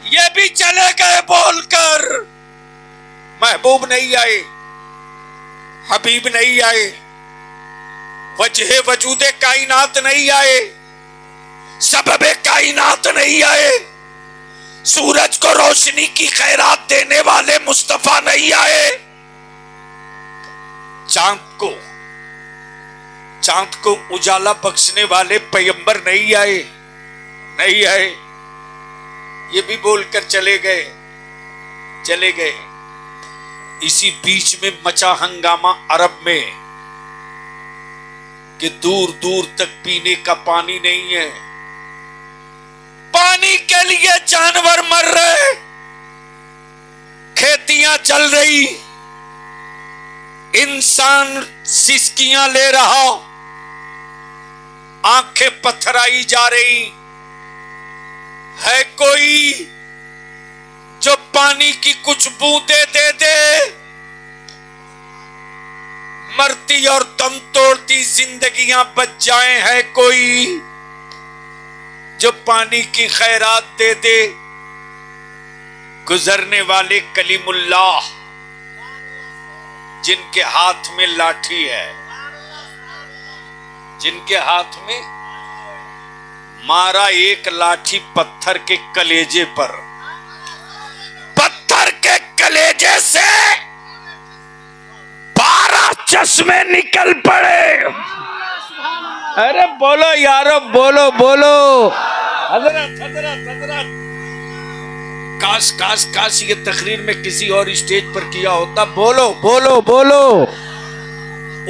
ये भी चले गए बोलकर। महबूब नहीं आए, हबीब नहीं आए, वजह वजूदे कायनात नहीं आए, सबबे कायनात नहीं आए, सूरज को रोशनी की खैरात देने वाले मुस्तफा नहीं आए, चांद को उजाला बख्शने वाले पैगंबर नहीं आए, नहीं आए। ये भी बोलकर चले गए, चले गए। इसी बीच में मचा हंगामा अरब में कि दूर दूर तक पीने का पानी नहीं है, पानी के लिए जानवर मर रहे, खेतियां चल रही, इंसान सिसकियां ले रहा, आंखें पथराई जा रही है। कोई जो पानी की कुछ बूंदे दे दे, मरती और दम तोड़ती जिंदगियां बच जाएं। है कोई जो पानी की खैरात दे दे। गुजरने वाले कलीमुल्लाह जिनके हाथ में लाठी है, जिनके हाथ में मारा एक लाठी पत्थर के कलेजे पर, पत्थर के कलेजे से 12 चश्मे निकल पड़े। अरे बोलो यारो, बोलो बोलो। हजरत हजरत हजरत, काश काश काश ये तकरीर में किसी और स्टेज पर किया होता। बोलो बोलो बोलो,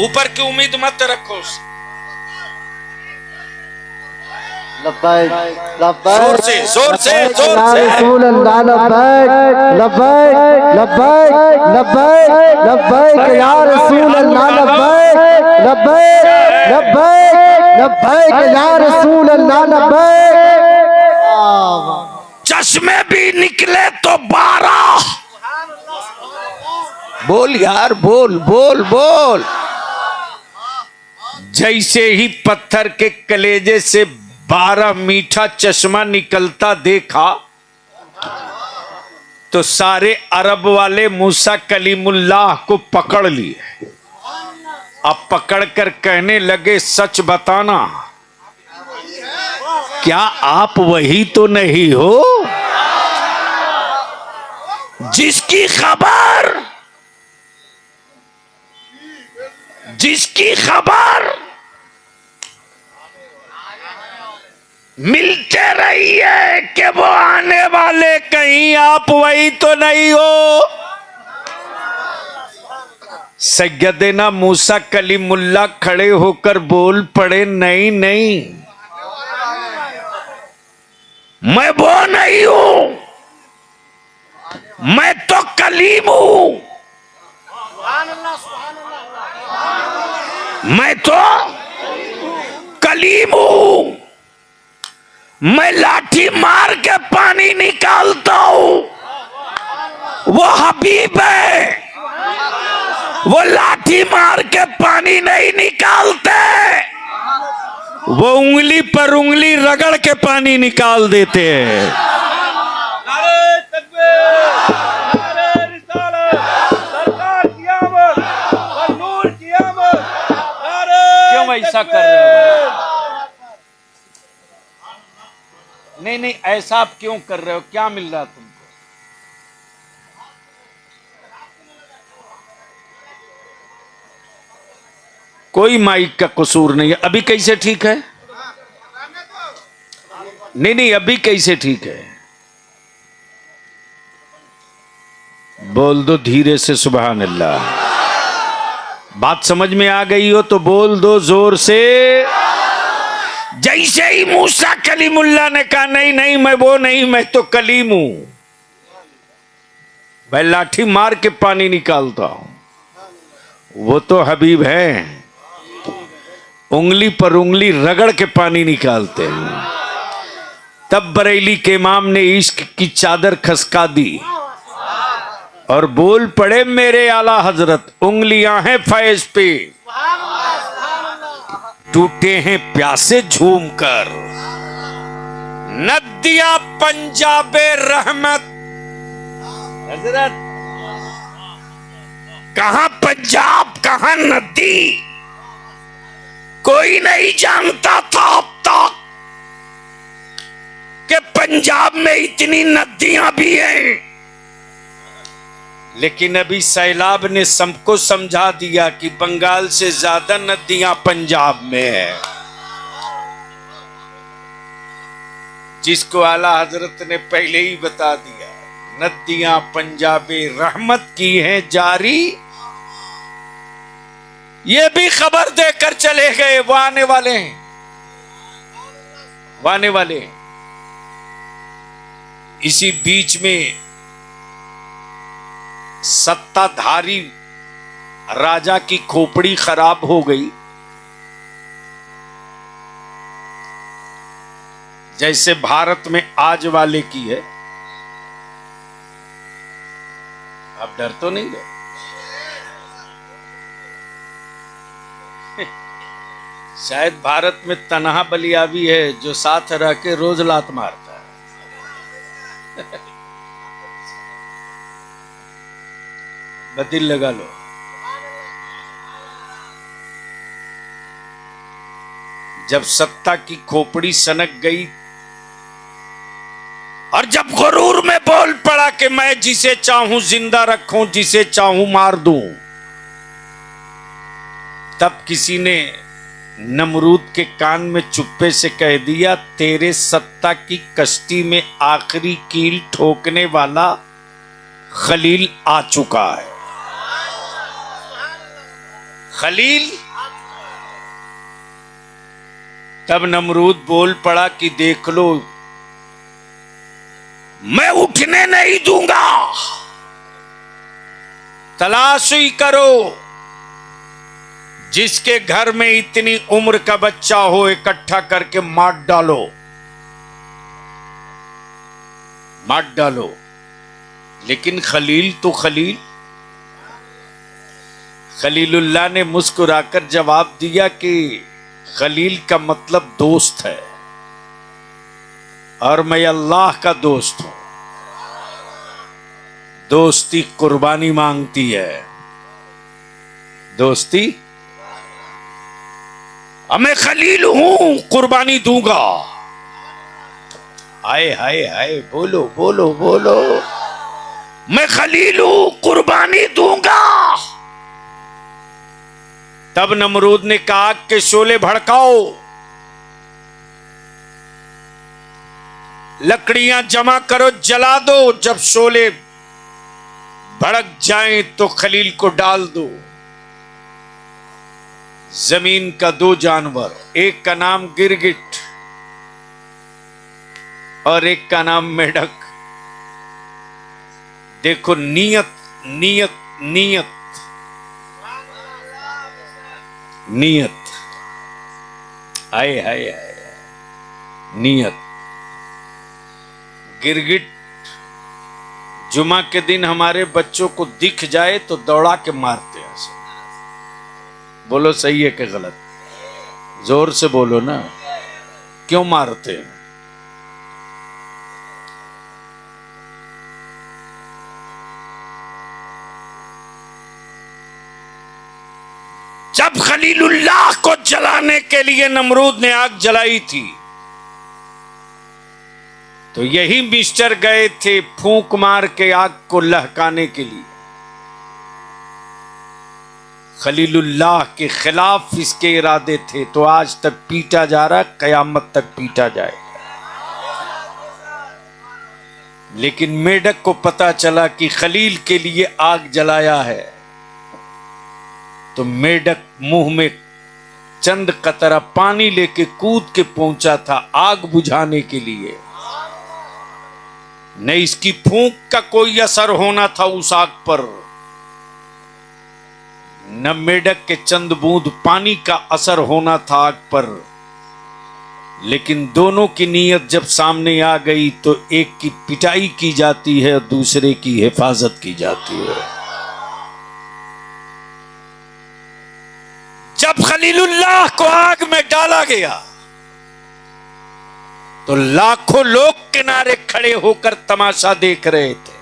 ऊपर की उम्मीद मत रखो। लब्बैक लब्बैक, जोर से जोर से जोर से। रसूल अल्लाह लब्बैक लब्बैक लब्बैक लब्बैक लब्बैक या रसूल अल्लाह लब्बैक लब्बैक लब्बैक लब्बैक या रसूल अल्लाह लब्बैक। चश्मे भी निकले तो 12। बोल यार, बोल बोल बोल। जैसे ही पत्थर के कलेजे से 12 मीठा चश्मा निकलता देखा तो सारे अरब वाले मूसा कलीमुल्लाह को पकड़ लिए। अब पकड़कर कहने लगे, सच बताना, क्या आप वही तो नहीं हो जिसकी खबर मिलते रही है कि वो आने वाले, कहीं आप वही तो नहीं हो। सैयदना मूसा कलीमुल्लाह खड़े होकर बोल पड़े, नहीं नहीं, मैं वो नहीं हूं, मैं तो कलीम हूं, मैं तो कलीम हूं। मैं लाठी मार के पानी निकालता हूं, वो हबीब है, वो लाठी मार के पानी नहीं निकालते, वो उंगली पर उंगली रगड़ के पानी निकाल देते हैं। नारे तकबीर, नारे रिसालत, सरकार की आमद और नूर की आमद। क्यों ऐसा कर रहे हो? नहीं नहीं, ऐसा आप क्यों कर रहे हो? क्या मिल रहा तुमको? कोई माइक का कसूर नहीं है। अभी कैसे ठीक है? नहीं नहीं, अभी कैसे ठीक है? बोल दो धीरे से, सुभान अल्लाह। बात समझ में आ गई हो तो बोल दो जोर से। जैसे ही मूसा कलीमुल्लाह ने कहा, नहीं नहीं, मैं वो नहीं, मैं तो कलीम हूं, मैं लाठी मार के पानी निकालता हूं, वो तो हबीब है, उंगली पर उंगली रगड़ के पानी निकालते हैं। तब बरेली के इमाम ने इश्क की चादर खसका दी और बोल पड़े, मेरे आला हजरत, उंगलियां हैं फैज पे, टूटे हैं प्यासे झूम कर, नदियां पंजाबे रहमत। हजरत कहां पंजाब कहां नदी, कोई नहीं जानता था अब तक कि पंजाब में इतनी नदियां भी हैं। लेकिन अभी सैलाब ने सबको समझा दिया कि बंगाल से ज्यादा नदियां पंजाब में है, जिसको आला हजरत ने पहले ही बता दिया। नदियां पंजाबे रहमत की हैं जारी, ये भी खबर देकर चले गए। वो आने वाले हैं, वो आने वाले हैं। इसी बीच में सत्ताधारी राजा की खोपड़ी खराब हो गई, जैसे भारत में आज वाले की है। आप डर तो नहीं गए? शायद भारत में तनहा बलियावी है जो साथ रह के रोज लात मारता है। बदिल लगा लो। जब सत्ता की खोपड़ी सनक गई और जब गुरूर में बोल पड़ा कि मैं जिसे चाहूं जिंदा रखूं, जिसे चाहूं मार दूं, तब किसी ने नमरूद के कान में चुप्पे से कह दिया, तेरे सत्ता की कश्ती में आखिरी कील ठोकने वाला खलील आ चुका है। खलील। तब नमरूद बोल पड़ा कि देख लो, मैं उठने नहीं दूंगा, तलाश ही करो। जिसके घर में इतनी उम्र का बच्चा हो इकट्ठा करके मार डालो, मार डालो। लेकिन खलील तो खलील। खलीलुल्लाह ने मुस्कुराकर जवाब दिया कि खलील का मतलब दोस्त है और मैं अल्लाह का दोस्त हूं। दोस्ती कुर्बानी मांगती है। दोस्ती, मैं खलील हूं, कुर्बानी दूंगा। हाय हाय हाय, बोलो बोलो बोलो। मैं खलील हूं, कुर्बानी दूंगा। तब नमरूद ने कहा कि शोले भड़काओ, लकड़ियां जमा करो, जला दो। जब शोले भड़क जाएं तो खलील को डाल दो। जमीन का दो जानवर, एक का नाम गिरगिट और एक का नाम मेढक। देखो नियत नियत नियत नियत, हाय हाय हाय, नियत। गिरगिट जुमा के दिन हमारे बच्चों को दिख जाए तो दौड़ा के मारते हैं। बोलो सही है कि गलत? जोर से बोलो ना, क्यों मारते हैं? जब खलीलुल्लाह को जलाने के लिए नमरूद ने आग जलाई थी तो यही मिस्टर गए थे फूंक मार के आग को लहकाने के लिए। खलीलुल्लाह के खिलाफ इसके इरादे थे तो आज तक पीटा जा रहा, कयामत तक पीटा जाएगा। लेकिन मेढक को पता चला कि खलील के लिए आग जलाया है तो मेढक मुंह में चंद कतरा पानी लेके कूद के पहुंचा था आग बुझाने के लिए। न इसकी फूंक का कोई असर होना था उस आग पर, न मेढक के चंद बूंद पानी का असर होना था आग पर। लेकिन दोनों की नीयत जब सामने आ गई तो एक की पिटाई की जाती है और दूसरे की हिफाजत की जाती है। जब खलीलुल्लाह को आग में डाला गया तो लाखों लोग किनारे खड़े होकर तमाशा देख रहे थे।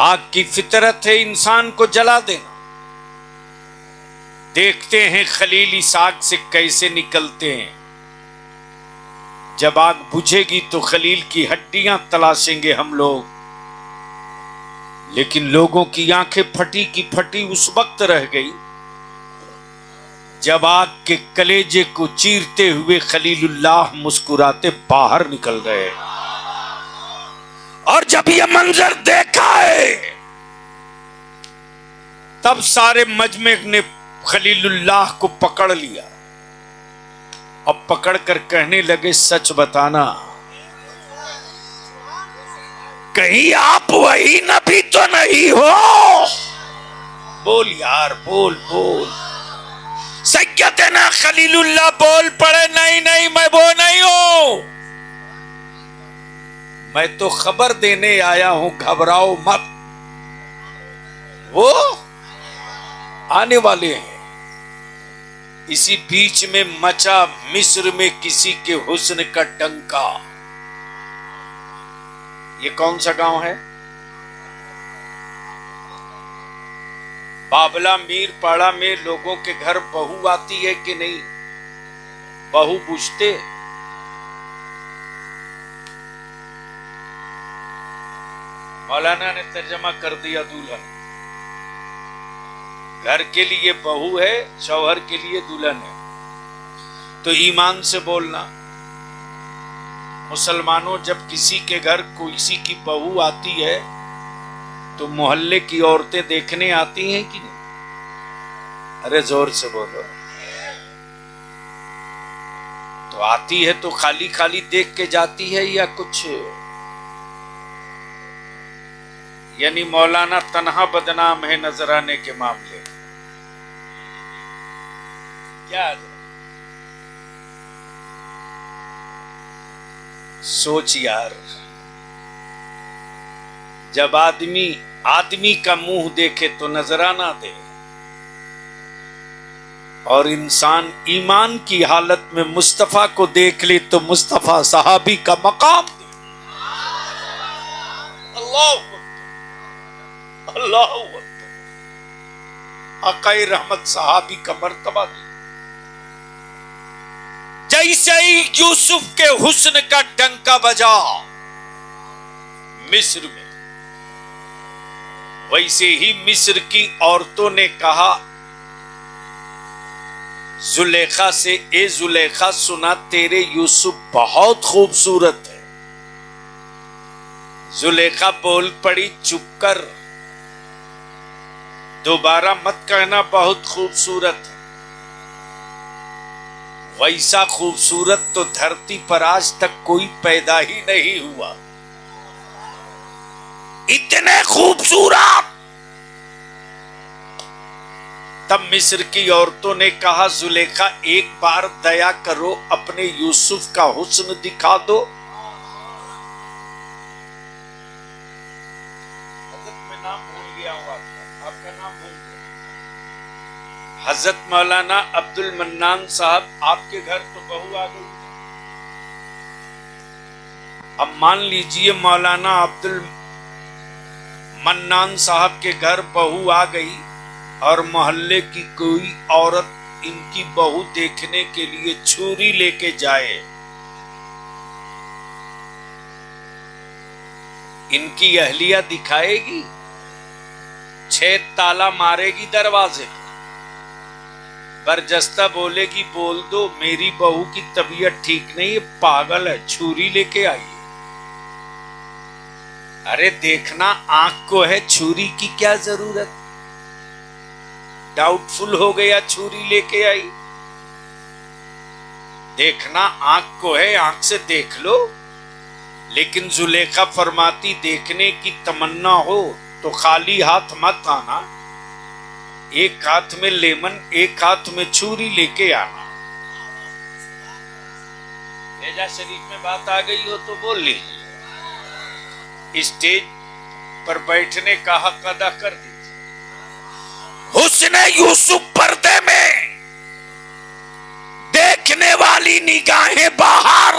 आग की फितरत है इंसान को जला देना। देखते हैं खलील इस आग से कैसे निकलते हैं। जब आग बुझेगी तो खलील की हड्डियां तलाशेंगे हम लोग, लेकिन लोगों की आंखें फटी की फटी उस वक्त रह गई जब आग के कलेजे को चीरते हुए खलीलुल्लाह मुस्कुराते बाहर निकल गए। और जब यह मंजर देखा है तब सारे मजमे ने खलीलुल्लाह को पकड़ लिया। अब पकड़ कर कहने लगे, सच बताना, कहीं आप वही नबी तो नहीं हो? बोल यार, बोल बोल। सैयदना खलीलुल्लाह बोल पड़े, नहीं नहीं मैं वो नहीं हूं, मैं तो खबर देने आया हूं, घबराओ मत, वो आने वाले हैं। इसी बीच में मचा मिस्र में किसी के हुस्न का डंका। ये कौन सा गांव है? बाबला मीर पाड़ा में लोगों के घर बहू आती है कि नहीं? बहू पूछते, मौलाना ने तर्जमा कर दिया दुल्हन। घर के लिए बहू है, शौहर के लिए दुल्हन है। तो ईमान से बोलना, मुसलमानों, जब किसी के घर किसी की बहू आती है तो मोहल्ले की औरतें देखने आती हैं कि नहीं? अरे जोर से बोलो। तो आती है तो खाली खाली देख के जाती है या कुछ? यानी मौलाना तन्हा बदनाम है नजराने के मामले। क्या सोच यार, जब आदमी का मुंह देखे तो नजराना दे, और इंसान ईमान की हालत में मुस्तफा को देख ले तो मुस्तफा सहाबी का मकाम दे। अल्लाह अल्लाह आकाए रहमत सहाबी का मर्तबा दे। जैसे ही यूसुफ के हुस्न का डंका बजा मिस्र में, वैसे ही मिस्र की औरतों ने कहा जुलेखा से, ए जुलेखा सुना तेरे यूसुफ बहुत खूबसूरत है। जुलेखा बोल पड़ी, चुप कर, दोबारा मत कहना बहुत खूबसूरत है। वैसा खूबसूरत तो धरती पर आज तक कोई पैदा ही नहीं हुआ। इतने खूबसूरत। तब मिस्र की औरतों ने कहा, जुलेखा एक बार दया करो, अपने यूसुफ का हुस्न दिखा दो। मैं नाम भूल गया हूं, आपका नाम भूल गया। हजरत मौलाना अब्दुल मन्नान साहब, आपके घर तो बहू आ गई। अब मान लीजिए मौलाना अब्दुल मन्नान साहब के घर बहू आ गई और मोहल्ले की कोई औरत इनकी बहू देखने के लिए छुरी लेके जाए, इनकी अहलिया दिखाएगी? 6 ताला मारेगी दरवाजे पे, बरजस्ता बोलेगी, बोल दो मेरी बहू की तबीयत ठीक नहीं है, पागल है, छुरी लेके आई है। अरे देखना आंख को है, छुरी की क्या जरूरत? डाउटफुल हो गया, छुरी लेके आई। देखना आंख को है, आंख से देख लो। लेकिन जुलेखा फरमाती, देखने की तमन्ना हो तो खाली हाथ मत आना, एक हाथ में लेमन, एक हाथ में छुरी लेके आना। नेजा शरीफ में बात आ गई हो तो बोल लीजिए। स्टेज पर बैठने का हक अदा कर दीजिए। हुस्ने यूसुफ पर्दे में देख देखने वाली निगाहें बाहर।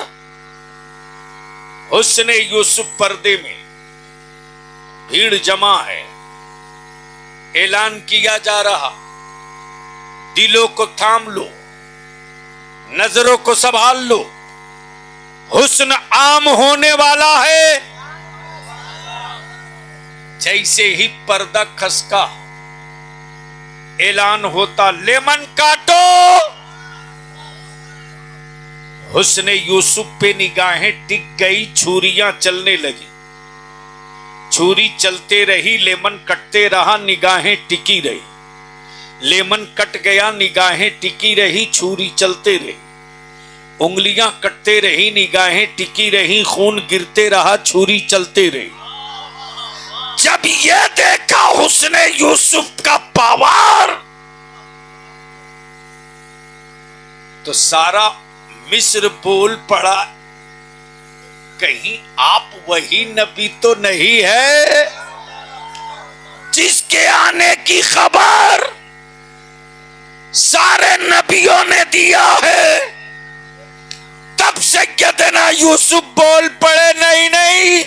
हुस्ने यूसुफ पर्दे में, भीड़ जमा है, ऐलान किया जा रहा, दिलों को थाम लो, नजरों को संभाल लो, हुस्न आम होने वाला है। जैसे ही पर्दा खसका, ऐलान होता, लेमन काटो। हुस्ने यूसुफ पे निगाहें टिक गई, छुरियां चलने लगी। छुरी चलते रही, लेमन कटते रहा, निगाहें टिकी रही। लेमन कट गया, निगाहें टिकी रही, छुरी चलते रही। उंगलियां कटते रही, निगाहें टिकी रही, खून गिरते रहा, छुरी चलते रही। जब ये देखा हुस्ने यूसुफ का पावर, तो सारा मिस्र बोल पड़ा, कहीं आप वही नबी तो नहीं है जिसके आने की खबर सारे नबियों ने दिया है। तब सैयदना यूसुफ बोल पड़े, नहीं नहीं,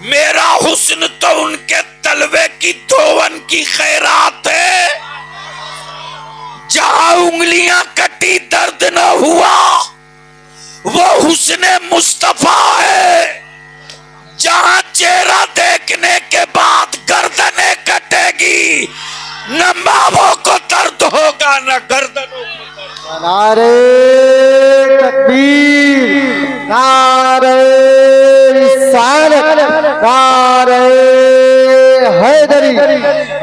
मेरा हुस्न तो उनके तलवे की धोवन की खैरात है। जहां उंगलियां कटी दर्द न हुआ, वो हुस्ने मुस्तफा है। जहां चेहरा देखने के बाद गर्दनें कटेगी, न बाबों को दर्द होगा न गर्दनों को दर्द। नारे तकबीर, नारे रिसालत, नारे हैदरी।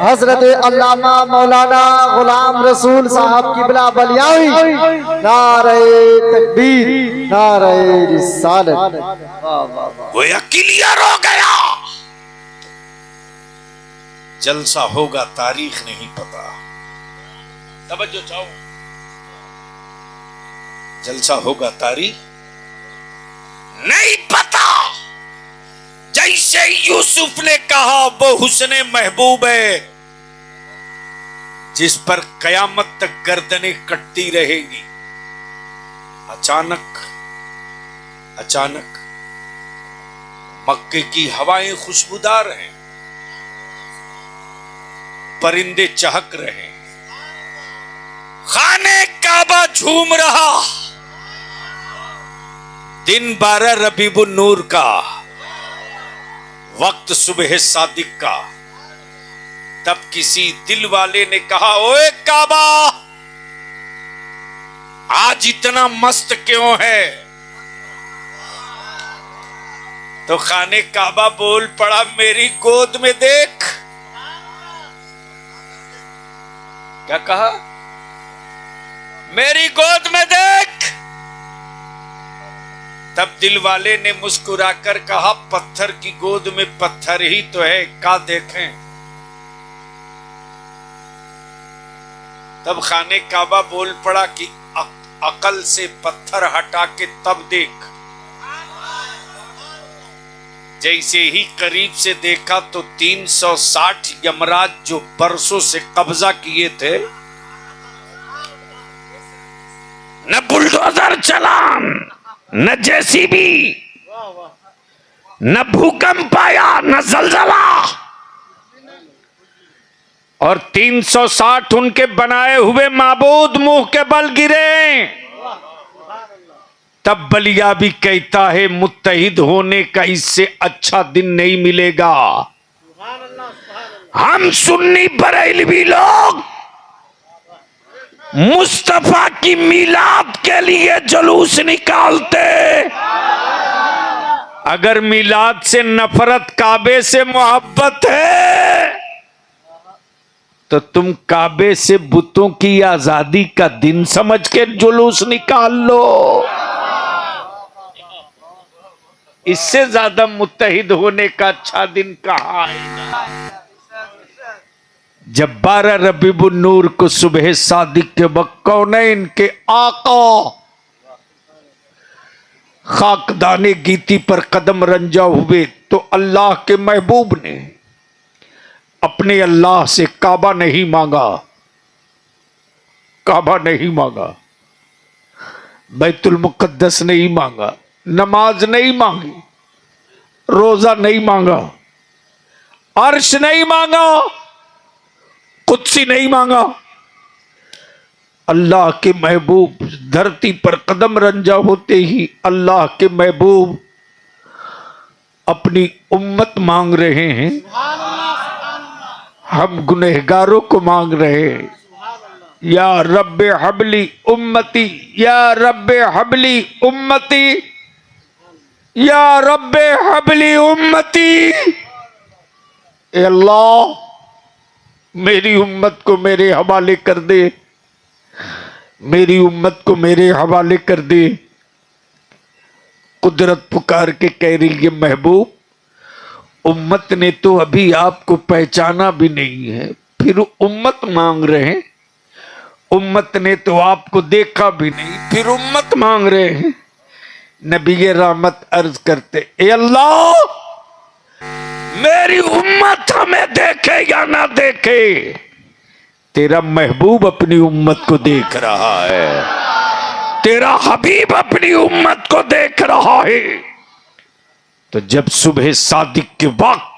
हजरत अल्लामा मौलाना गुलाम रसूल साहब की बिला बलियावी। नारे तकबीर, नारे रिसालत। वाह वाह वाह। वो क्लियर हो गया। जलसा होगा, तारीख नहीं पता। तवज्जो चाहो, जलसा होगा, तारीख नहीं पता। जैसे यूसुफ ने कहा वो हुस्ने महबूब है जिस पर कयामत तक गर्दनें कटती रहेंगी। अचानक मक्के की हवाएं खुशबूदार हैं, परिंदे चहक रहे, खाने काबा झूम रहा। दिन 12 रबीउन नूर का, वक्त सुबह सादिक का। तब किसी दिल वाले ने कहा, ओए काबा, आज इतना मस्त क्यों है? तो खाने काबा बोल पड़ा, मेरी गोद में देख। क्या कहा? मेरी गोद में देख। तब दिल वाले ने मुस्कुराकर कहा, पत्थर की गोद में पत्थर ही तो है, क्या देखें? तब खाने काबा बोल पड़ा कि अकल से पत्थर हटा के तब देख। जैसे ही करीब से देखा तो 360 यमराज जो बरसों से कब्जा किए थे, न बुलडोजर चलान, न जेसीबी, न भूकंप आया, न जलजला, और 360 उनके बनाए हुए माबूद मुंह के बल गिरे। तब बलिया भी कहता है, मुत्तहिद होने का इससे अच्छा दिन नहीं मिलेगा। हम सुन्नी बरेलवी लोग मुस्तफा की मिलाद के लिए जुलूस निकालते। अगर मिलाद से नफरत, काबे से मोहब्बत है, तो तुम काबे से बुतों की आजादी का दिन समझ के जुलूस निकाल लो। इससे ज्यादा मुत्तहिद होने का अच्छा दिन कहां है? जब 12 रबीउन नूर को सुबह सादिक के वक्त कौनैन के आका खाकदाने गीती पर कदम रंजा हुए, तो अल्लाह के महबूब ने अपने अल्लाह से काबा नहीं मांगा, काबा नहीं मांगा, बैतुल मुकद्दस नहीं मांगा, नमाज नहीं मांगी, रोजा नहीं मांगा, अर्श नहीं मांगा, कुदसी नहीं मांगा। अल्लाह के महबूब धरती पर कदम रंजा होते ही अल्लाह के महबूब अपनी उम्मत मांग रहे हैं। हम गुनहगारों को मांग रहे हैं, या रब्बे हबली उम्मती, या रब्बे हबली उम्मती, या रब्बे हबली उम्मती। ए अल्लाह, मेरी उम्मत को मेरे हवाले कर दे, मेरी उम्मत को मेरे हवाले कर दे। कुदरत पुकार के कह रही है, महबूब उम्मत ने तो अभी आपको पहचाना भी नहीं है, फिर उम्मत मांग रहे हैं। उम्मत ने तो आपको देखा भी नहीं, फिर उम्मत मांग रहे हैं। नबी रहमत अर्ज करते, ए अल्लाह, मेरी उम्मत हमें देखे या ना देखे, तेरा महबूब अपनी उम्मत को देख रहा है, तेरा हबीब अपनी उम्मत को देख रहा है। तो जब सुबह सादिक के वक्त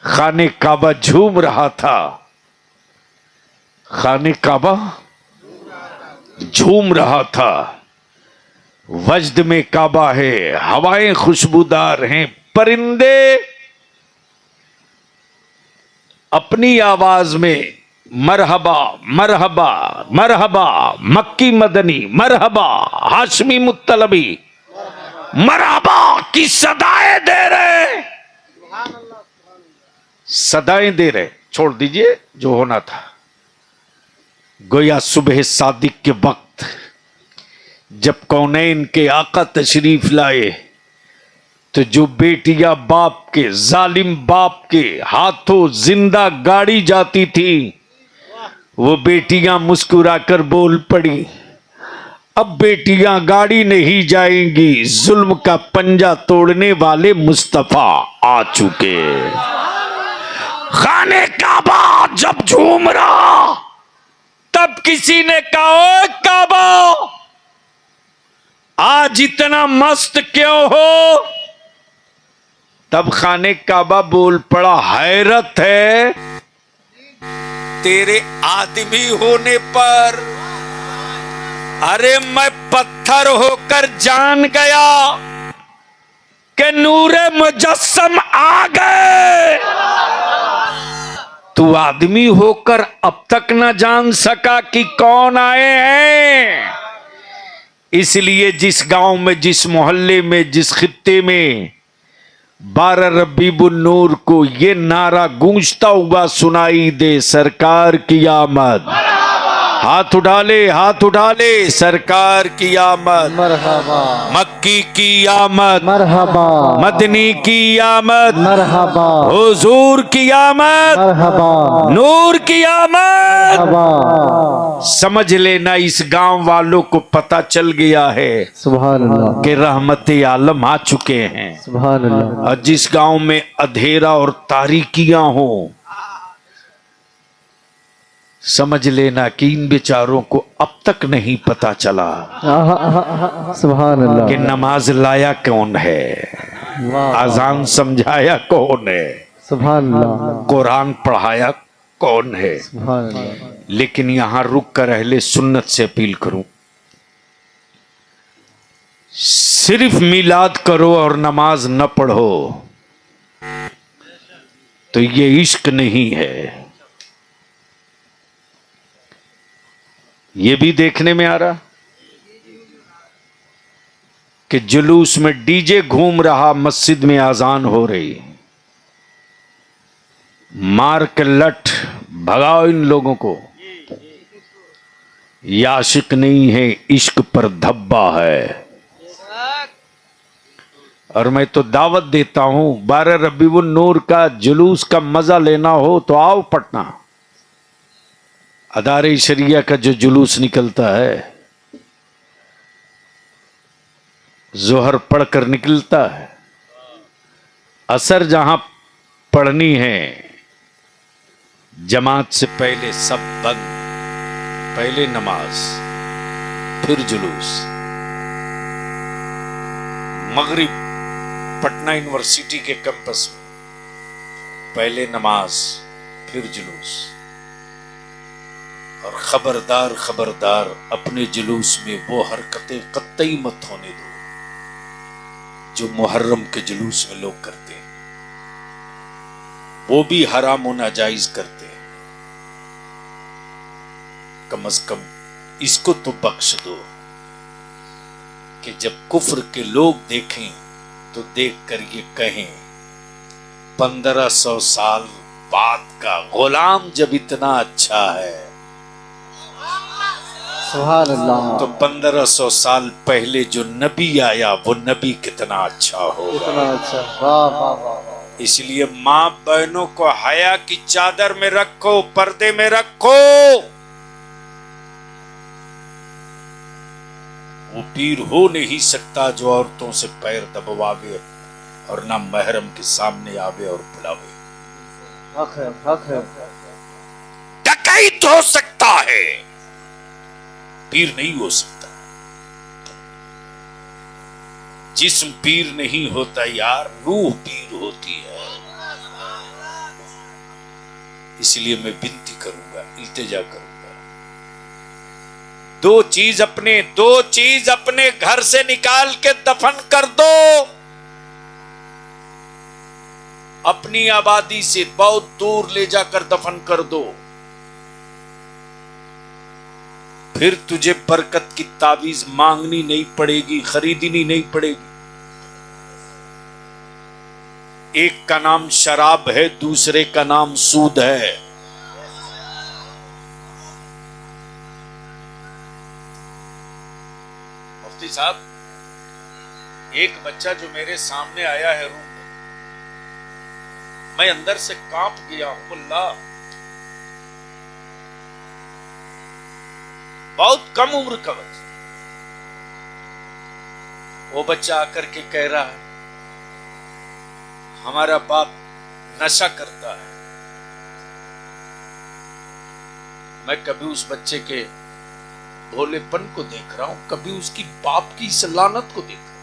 खाने काबा झूम रहा था, खाने काबा झूम रहा था, वजद में काबा है, हवाएं खुशबूदार हैं, परिंदे अपनी आवाज में मरहबा मरहबा मरहबा, मक्की मदनी मरहबा, हाशमी मुत्तलबी मरहबा की सदाएं दे रहे, सदाएं दे रहे। छोड़ दीजिए जो होना था। गोया सुबह सादिक के वक्त जब कौनैन के आका तशरीफ लाए, तो जो बेटियां बाप के, जालिम बाप के हाथों जिंदा गाड़ी जाती थी, वो बेटियां मुस्कुराकर बोल पड़ी, अब बेटियां गाड़ी नहीं जाएंगी, जुल्म का पंजा तोड़ने वाले मुस्तफा आ चुके। खाने काबा जब झूम रहा, तब किसी ने कहा, ओ काबा, आज इतना मस्त क्यों हो? तब खाने काबा बोल पड़ा, हैरत है तेरे आदमी होने पर। अरे मैं पत्थर होकर जान गया कि नूरे मुजस्सम आ गए, तू आदमी होकर अब तक न जान सका कि कौन आए हैं। इसलिए जिस गांव में, जिस मोहल्ले में, जिस खित्ते में 12 रबीउन नूर को ये नारा गूंजता हुआ सुनाई दे, सरकार की आमद, हाथ उठा ले, हाथ उठा ले, सरकार की आमद, मरहबा, मक्की की आमद, मरहबा, मदनी की आमद, मरहबा, हुजूर की आमद, मरहबा, नूर की आमद। मरहबा। समझ लेना, इस गांव वालों को पता चल गया है सुभान अल्लाह, कि रहमत आलम आ चुके हैं। सुभान अल्लाह। और जिस गांव में अंधेरा और तारीकियां हो, समझ लेना कि इन बेचारों को अब तक नहीं पता चला सुभान अल्लाह, कि नमाज लाया कौन है, अजान समझाया कौन है, सुभान अल्लाह, कुरान पढ़ाया कौन है। सुभान अल्लाह। लेकिन यहां रुक कर अहले सुन्नत से अपील करूं, सिर्फ मिलाद करो और नमाज न पढ़ो तो ये इश्क नहीं है। ये भी देखने में आ रहा कि जुलूस में डीजे घूम रहा, मस्जिद में आजान हो रही, मार के लठ भगाओ इन लोगों को। ये आशिक नहीं है, इश्क पर धब्बा है। और मैं तो दावत देता हूं, 12 रबीउन नूर का जुलूस का मजा लेना हो तो आओ पटना। अदारे शरिया का जो जुलूस निकलता है, जोहर पढ़कर निकलता है, असर जहां पढ़नी है जमात से पहले सब बंद, पहले नमाज फिर जुलूस। मगरिब पटना यूनिवर्सिटी के कैंपस में पहले नमाज फिर जुलूस, और खबरदार खबरदार अपने जुलूस में वो हरकतें कतई मत होने दो जो मुहर्रम के जुलूस में लोग करते हैं, वो भी हराम और नाजायज करते हैं। कम से कम इसको तो बख्श दो कि जब कुफ्र के लोग देखें तो देखकर ये कहें 1500 साल बाद का गुलाम जब इतना अच्छा है सुभान अल्लाह। तो 1500 साल पहले जो नबी आया वो नबी कितना अच्छा होगा। कितना अच्छा, वाह वाह वाह वाह। इसलिए माँ बहनों को हया की चादर में रखो, पर्दे में रखो। वो पीर हो नहीं सकता जो औरतों से पैर दबवावे और ना महरम के सामने आवे और बुलावे। हक है, हक है। डकैत हो सकता है, पीर नहीं हो सकता। जिस्म पीर नहीं होता यार, रूह पीर होती है। इसलिए मैं विनती करूंगा, इल्तिजा करूंगा, दो चीज अपने घर से निकाल के दफन कर दो। अपनी आबादी से बहुत दूर ले जाकर दफन कर दो, फिर तुझे बरकत की तावीज मांगनी नहीं पड़ेगी, खरीदनी नहीं पड़ेगी। एक का नाम शराब है, दूसरे का नाम सूद है। मुफ्ती साहब, एक बच्चा जो मेरे सामने आया है रूम में, मैं अंदर से कांप गया हूं। अल्लाह, बहुत कम उम्र का बच्चा, वो बच्चा आकर के कह रहा है हमारा बाप नशा करता है। मैं कभी उस बच्चे के भोलेपन को देख रहा हूं, कभी उसकी बाप की इस लानत को देख रहा हूं।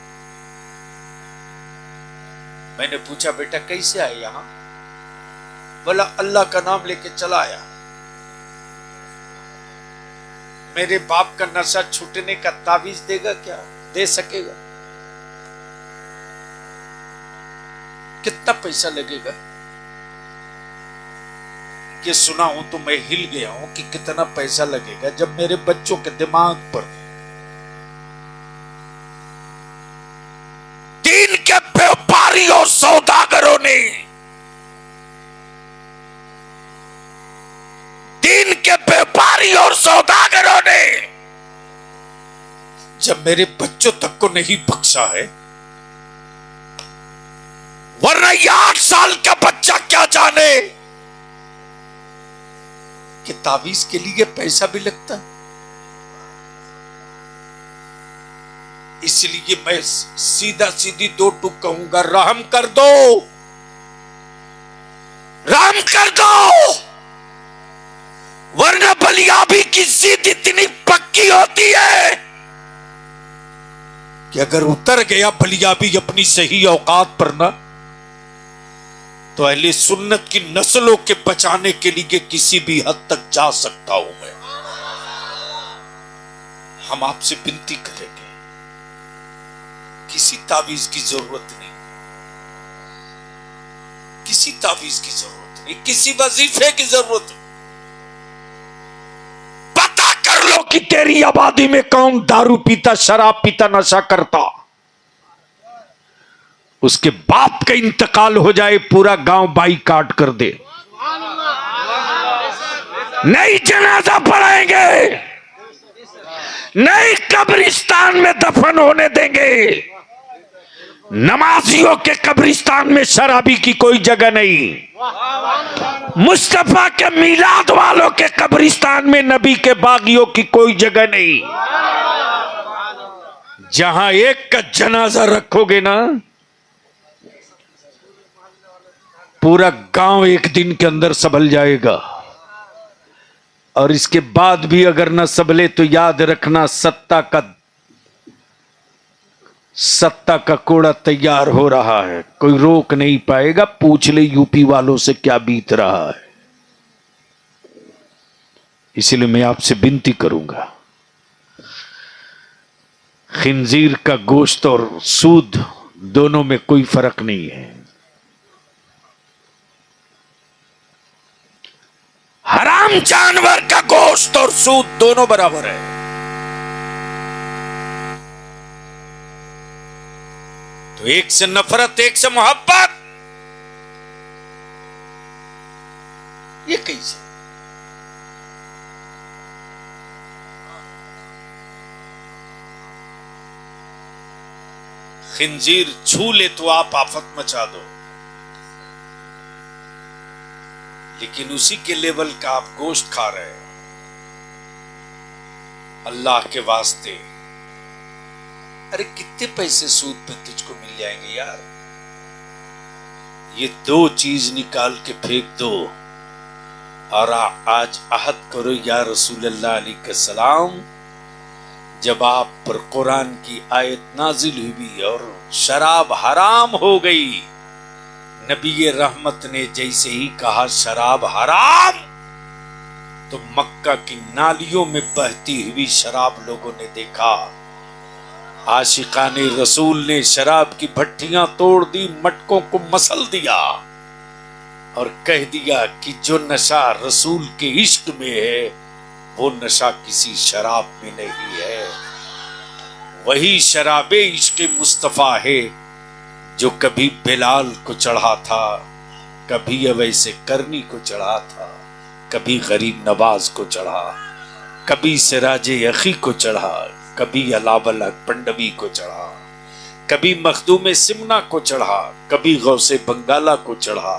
मैंने पूछा बेटा कैसे आए यहां? बोला अल्लाह का नाम लेके चला आया। मेरे बाप का नशा छूटने का तावीज देगा क्या? दे सकेगा? कितना पैसा लगेगा? ये सुना हूं तो मैं हिल गया हूं कि कितना पैसा लगेगा, जब मेरे बच्चों के दिमाग पर दीन के व्यापारियों सौदागरों ने, दीन के व्यापारी और सौदागरों ने जब मेरे बच्चों तक को नहीं बख्शा है, वरना ये 8 साल का बच्चा क्या जाने कि तावीज के लिए पैसा भी लगता है। इसलिए मैं सीधा सीधी 2 टूक कहूंगा, रहम कर दो, रहम कर दो, वरना बलियाबी की जिद इतनी पक्की होती है कि अगर उतर गया बलियाबी अपनी सही औकात पर ना, तो अहले सुन्नत की नस्लों के बचाने के लिए किसी भी हद तक जा सकता हूं मैं। हम आपसे विनती करेंगे, किसी तावीज की जरूरत नहीं, किसी तावीज की जरूरत नहीं, किसी वजीफे की जरूरत नहीं। पता कर लो कि तेरी आबादी में कौन दारू पीता, शराब पीता, नशा करता। उसके बाप का इंतकाल हो जाए, पूरा गांव बाईकाट कर दे, नहीं जनाजा पढ़ाएंगे, नहीं कब्रिस्तान में दफन होने देंगे। नमाजियों के कब्रिस्तान में शराबी की कोई जगह नहीं, मुस्तफा के मिलाद वालों के कब्रिस्तान में नबी के बागियों की कोई जगह नहीं। जहां एक का जनाजा रखोगे ना, पूरा गांव एक दिन के अंदर संभल जाएगा। और इसके बाद भी अगर न संभले तो याद रखना, सत्ता का सत्ता का कोड़ा तैयार हो रहा है, कोई रोक नहीं पाएगा। पूछ ले यूपी वालों से क्या बीत रहा है। इसलिए मैं आपसे विनती करूंगा, खिंजीर का गोश्त और सूद दोनों में कोई फर्क नहीं है। हराम जानवर का गोश्त और सूद दोनों बराबर है। तो एक से नफरत, एक से मोहब्बत, ये कैसे? खिंजीर छू ले तो आप आफत मचा दो, लेकिन उसी के लेवल का आप गोश्त खा रहे हैं। अल्लाह के वास्ते, अरे कितने पैसे सूद पे तुझको मिल जाएंगे यार। ये दो चीज निकाल के फेंक दो और आज अहद करो या रसूल अल्लाह अलैहि सलाम, जब आप पर कुरान की आयत नाजिल हुई और शराब हराम हो गई, नबी रहमत ने जैसे ही कहा शराब हराम, तो मक्का की नालियों में बहती हुई शराब लोगों ने देखा। आशिकाने रसूल ने शराब की भट्टियां तोड़ दी, मटकों को मसल दिया और कह दिया कि जो नशा रसूल के इश्क में है वो नशा किसी शराब में नहीं है। वही शराबे इश्क मुस्तफा है जो कभी बिलाल को चढ़ा था, कभी अवैसे करनी को चढ़ा था, कभी गरीब नवाज को चढ़ा, कभी सिराजे यखी को चढ़ा, कभी अलावल पंडवी को चढ़ा, कभी मखदूम सिमना को चढ़ा, कभी गौसे बंगाला को चढ़ा,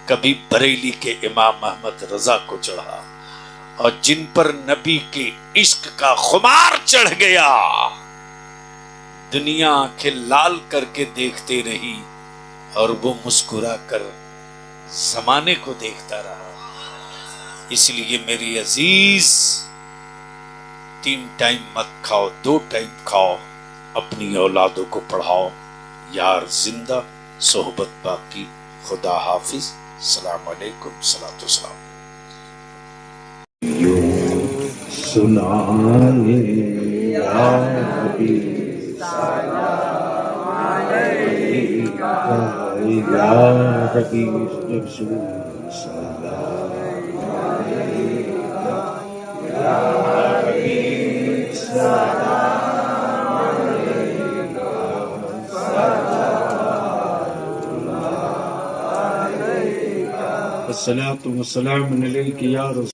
कभी बरेली के इमाम अहमद रजा को चढ़ा। और जिन पर नबी के इश्क का खुमार चढ़ गया, दुनिया आंखें लाल करके देखते रही और वो मुस्कुरा कर जमाने को देखता रहा। इसलिए मेरी अजीज, 3 टाइम मत खाओ, 2 टाइम खाओ, अपनी औलादों को पढ़ाओ। यार जिंदा, सोहबत बाकी। खुदा हाफिज। सलाम अलैकुम। सलातो सलाम। सुनाए या हबीब सलाम अलैका या हबीब रसूल सलाम अलैका या हबीब सलाम अलैका सल्लल्लाहु अलैका। अस्सलातु वस्सलामु अलैका या रसूल।